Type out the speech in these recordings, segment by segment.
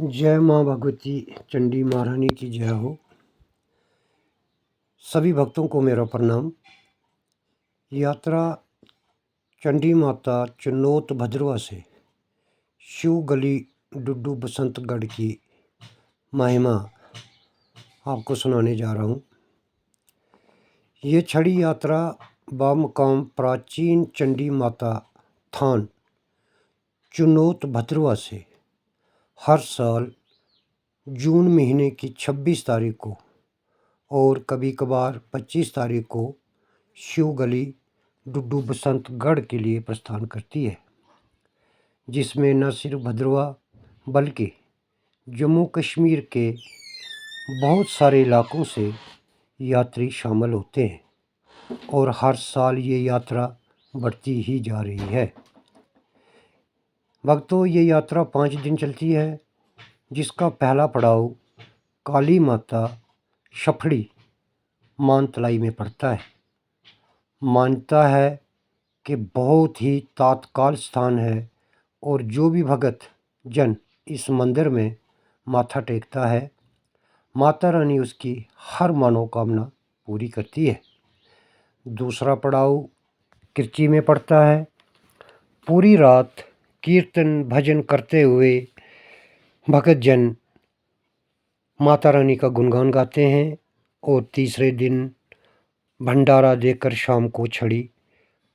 जय माँ भगवती चंडी महारानी की जय हो। सभी भक्तों को मेरा प्रणाम। यात्रा चंडी माता चुनौत भद्रवा से शिव गली डुड्डू बसंतगढ़ की महिमा आपको सुनाने जा रहा हूँ। ये छड़ी यात्रा बामुकाम प्राचीन चंडी माता थान चुनौत भद्रवा से हर साल जून महीने की 26 तारीख को और कभी कभार 25 तारीख को शिव गली डुड्डू बसंतगढ़ के लिए प्रस्थान करती है, जिसमें न सिर्फ भद्रवा बल्कि जम्मू कश्मीर के बहुत सारे इलाकों से यात्री शामिल होते हैं और हर साल ये यात्रा बढ़ती ही जा रही है। भक्तों, ये यात्रा 5 दिन चलती है, जिसका पहला पड़ाव काली माता शफड़ी मानतलाई में पड़ता है। मानता है कि बहुत ही तात्काल स्थान है और जो भी भगत जन इस मंदिर में माथा टेकता है, माता रानी उसकी हर मनोकामना पूरी करती है। दूसरा पड़ाव किरची में पड़ता है। पूरी रात कीर्तन भजन करते हुए भगत जन माता रानी का गुणगान गाते हैं और तीसरे दिन भंडारा देकर शाम को छड़ी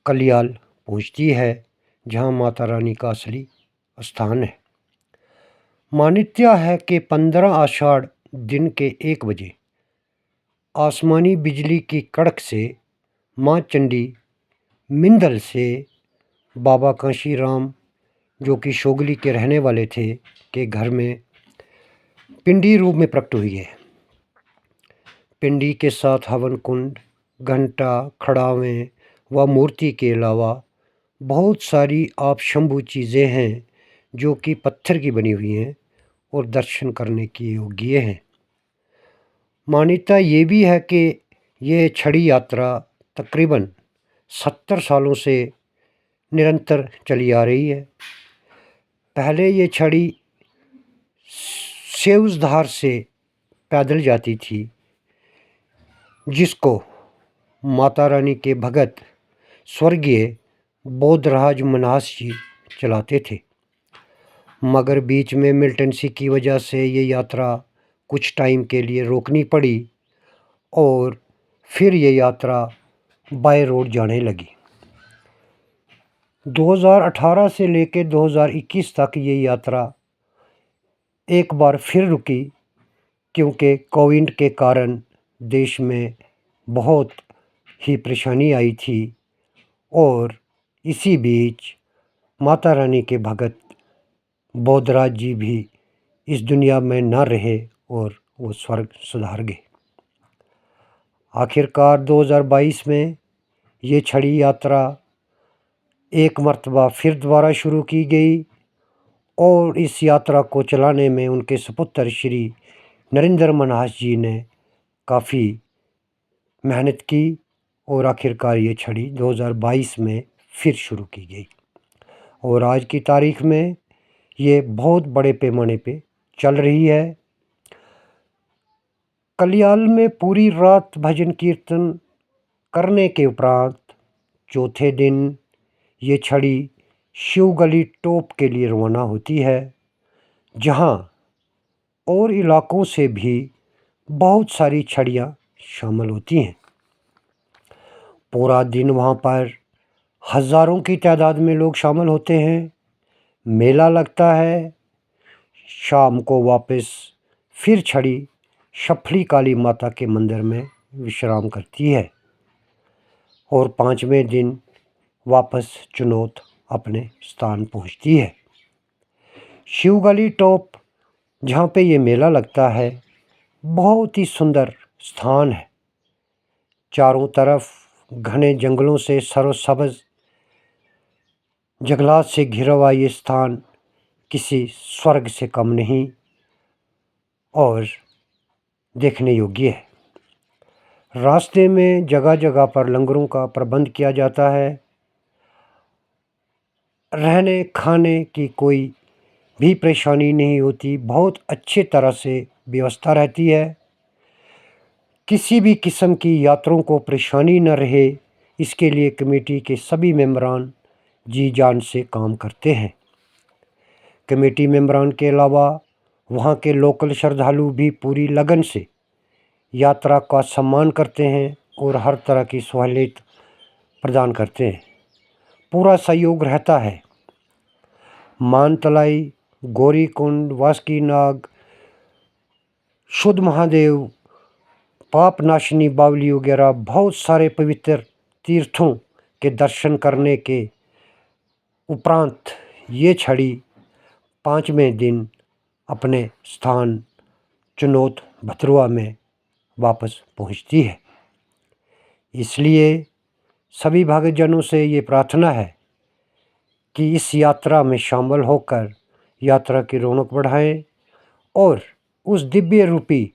कलियाल पहुंचती है, जहां माता रानी का असली स्थान है। मान्यता है कि 15 आषाढ़ दिन के 1 बजे आसमानी बिजली की कड़क से माँ चंडी मिंदल से बाबा कांशीराम, जो कि शोगली के रहने वाले थे, के घर में पिंडी रूप में प्रकट हुई है। पिंडी के साथ हवन कुंड, घंटा, खड़ावें व मूर्ति के अलावा बहुत सारी आप शंभू चीज़ें हैं जो कि पत्थर की बनी हुई हैं और दर्शन करने के योग्य हैं। मान्यता ये भी है कि ये छड़ी यात्रा तकरीबन 70 सालों से निरंतर चली आ रही है। पहले ये छड़ी सेवजधार से पैदल जाती थी, जिसको माता रानी के भगत स्वर्गीय बोधराज मनास जी चलाते थे, मगर बीच में मिलिटेंसी की वजह से ये यात्रा कुछ टाइम के लिए रोकनी पड़ी और फिर ये यात्रा बाय रोड जाने लगी। 2018 से लेकर 2021 तक ये यात्रा एक बार फिर रुकी, क्योंकि कोविड के कारण देश में बहुत ही परेशानी आई थी और इसी बीच माता रानी के भगत बोधराज जी भी इस दुनिया में न रहे और वो स्वर्ग सुधार गए। आखिरकार 2022 में ये छड़ी यात्रा एक मर्तबा फिर दोबारा शुरू की गई और इस यात्रा को चलाने में उनके सपुत्र श्री नरेंद्र मन्हास जी ने काफ़ी मेहनत की और आखिरकार ये छड़ी 2022 में फिर शुरू की गई और आज की तारीख में ये बहुत बड़े पैमाने पे चल रही है। कलियाल में पूरी रात भजन कीर्तन करने के उपरांत चौथे दिन ये छड़ी शिवगली टॉप के लिए रवाना होती है, जहां और इलाकों से भी बहुत सारी छड़ियाँ शामिल होती हैं। पूरा दिन वहाँ पर हज़ारों की तादाद में लोग शामिल होते हैं। मेला लगता है। शाम को वापस फिर छड़ी शफड़ी काली माता के मंदिर में विश्राम करती है और 5वें दिन वापस चुनौत अपने स्थान पहुँचती है। शिवगली टॉप, जहाँ पे ये मेला लगता है, बहुत ही सुंदर स्थान है। चारों तरफ घने जंगलों से सरोसब्ज जंगलात से घिरा हुआ ये स्थान किसी स्वर्ग से कम नहीं और देखने योग्य है। रास्ते में जगह जगह पर लंगरों का प्रबंध किया जाता है। रहने खाने की कोई भी परेशानी नहीं होती, बहुत अच्छे तरह से व्यवस्था रहती है। किसी भी किस्म की यात्रियों को परेशानी न रहे, इसके लिए कमेटी के सभी मेंबरान जी जान से काम करते हैं। कमेटी मेंबरान के अलावा वहाँ के लोकल श्रद्धालु भी पूरी लगन से यात्रा का सम्मान करते हैं और हर तरह की सहूलियत प्रदान करते हैं। पूरा सहयोग रहता है। मानतलाई, गौरीकुंड, वासुकीनाग, शुद्ध महादेव, पापनाशनी बावली वगैरह बहुत सारे पवित्र तीर्थों के दर्शन करने के उपरांत ये छड़ी 5वें दिन अपने स्थान चुनौत भद्रवा में वापस पहुंचती है। इसलिए सभी भक्तजनों से ये प्रार्थना है कि इस यात्रा में शामिल होकर यात्रा की रौनक बढ़ाएं और उस दिव्य रूपी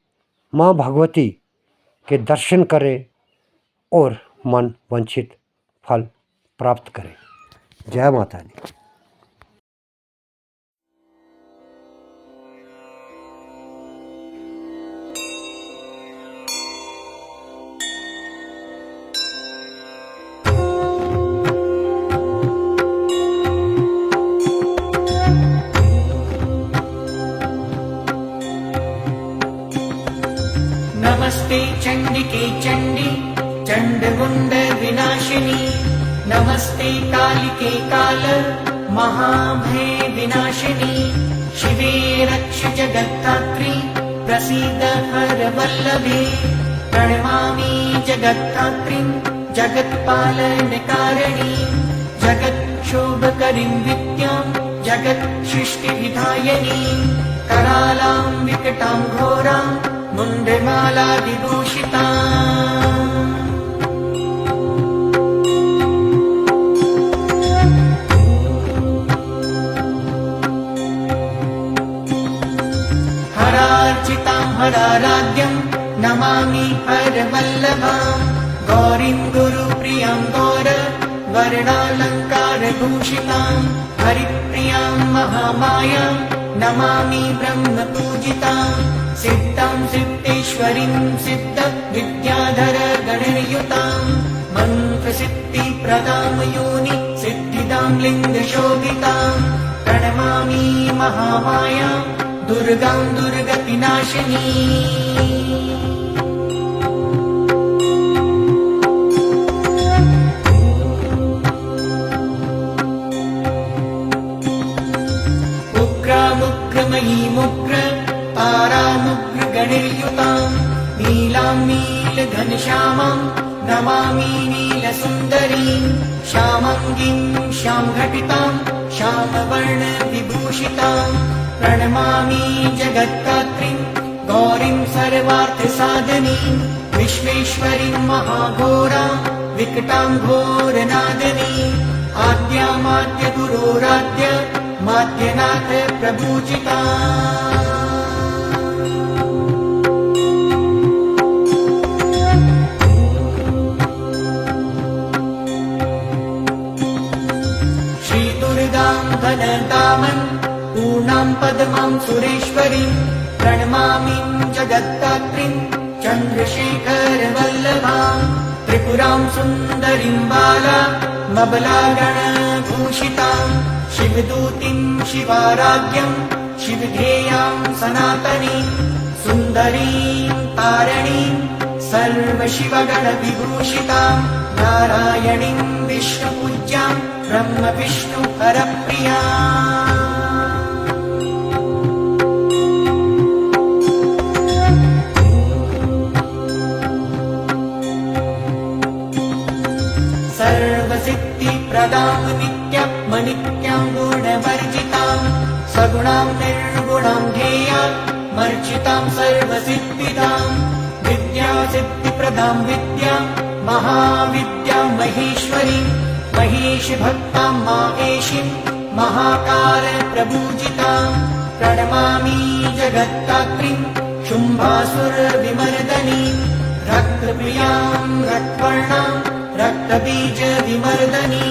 माँ भगवती के दर्शन करें और मन वांछित फल प्राप्त करें। जय माता दी। नमस्ते चंडिके चंडी चंडमुंड विनाशिनी, नमस्ते कालिके काल महाभय विनाशिनी, शिवे रक्ष जगत्तात्री प्रसीद हर वल्लभे, प्रणमामि जगत्तात्रीं जगत्पालनकारिणी, जगत्क्षोभकरीं विद्यां जगत्सृष्टिविधायिनीं, करालां विकटां घोरां मुण्डमाला विभूषिता। हरार्चितां हराराध्यं नमामि हरवल्लभां, गौरीं गुरुप्रियां गौर वर्णालङ्कारभूषितां, हरिप्रियां महामायां नमामि ब्रह्मपूजितां, सिद्धां सिद्धेश्वरीं सिद्ध विद्याधर गणयुतां, मन्त्रसिद्धिप्रदां योनि सिद्धिदां लिङ्गशोभितां, प्रणमामि महामायां दुर्गां दुर्गतिनाशिनी। उग्रमुग्रमयीमुग्र तारामुग्रगणयुतां, नीलां नीलघनश्यामां नमामि नीलसुन्दरीं, श्यामाङ्गीं श्यामघटितां श्यामवर्णविभूषितां, प्रणमामि जगत्तात्रीं गौरीं सर्वार्थसाधनीं, विश्वेश्वरीं महाघोरां विकटां घोरनादनीं, आद्यामाद्य गुरोराद्य माद्यनाथ प्रभूजिता। श्रीदुर्गां धनदामन् पूर्णां पद्मां सुरेश्वरीं, प्रणमामि जगत्तात्रीं चन्द्रशेखरवल्लभां, त्रिपुरां सुन्दरीं बाला मबलागणभूषितां, शिवदूतीं शिवाराध्यं शिवधेयां सनातनीं, सुन्दरीं तारिणीं सर्वशिवगणविभूषितां, नारायणीं विष्णुपूज्यां ब्रह्मविष्णुहरप्रियां। सर्वसिद्धिप्रदां नित्यमनित्यां गुणवर्जितां, सगुणां निर्गुणां ध्येयां मर्चितां सर्वसिद्धिदां, विद्यासिद्धिप्रदां विद्यां महाविद्यां महेश्वरीं, महेशभक्तां माहेशीं महाकाल प्रभूजितां, प्रणमामि जगत्तात्रीं शुम्भासुरविमर्दनीं, रक्तप्रियां रक्तवर्णां रक्तबीजविमर्दनीं।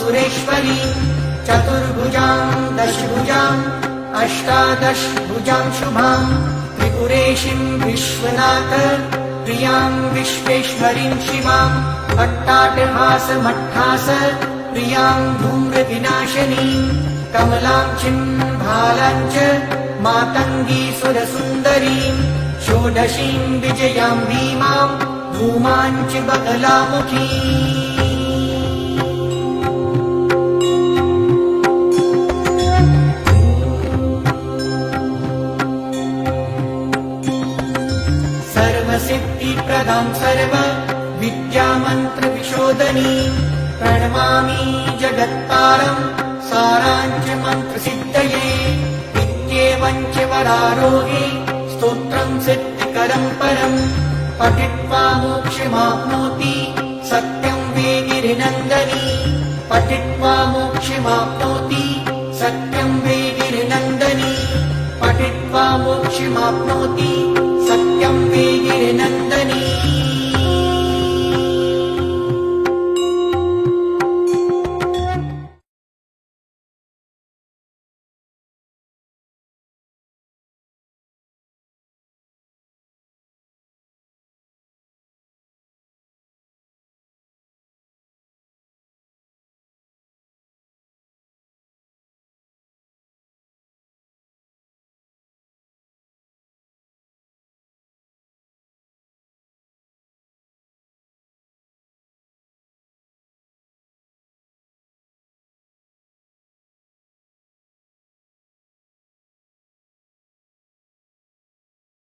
सुरेश्वरी चतुर्भुजां दशभुजां अष्टादशभुजां शुभां त्रिपुरेशीं विश्वनाथ प्रियां विश्वेश्वरीं शिवां अट्टाटहासमट्टास प्रियां धूम्रविनाशिनीं कमलाक्षीं भालां च मातङ्गी सुरसुन्दरीं षोडशीं विजयां भीमां धूमां च बगलामुखी सर्वसिद्धिप्रदां सर्व विद्यामन्त्रविशोधनी प्रणमामि जगत्तारं साराञ्च मन्त्रसिद्धये इत्येवं च वरारोहे स्तोत्रं सिद्धिकरं परं पठित्वा मोक्षमाप्नोति सत्यं वेगिरिनन्दनी पठित्वा मोक्षमाप्नोति सत्यं वेगिरिनन्दनी पठित्वा मोक्षमाप्नोति सत्यं वेगिरिनन्दनी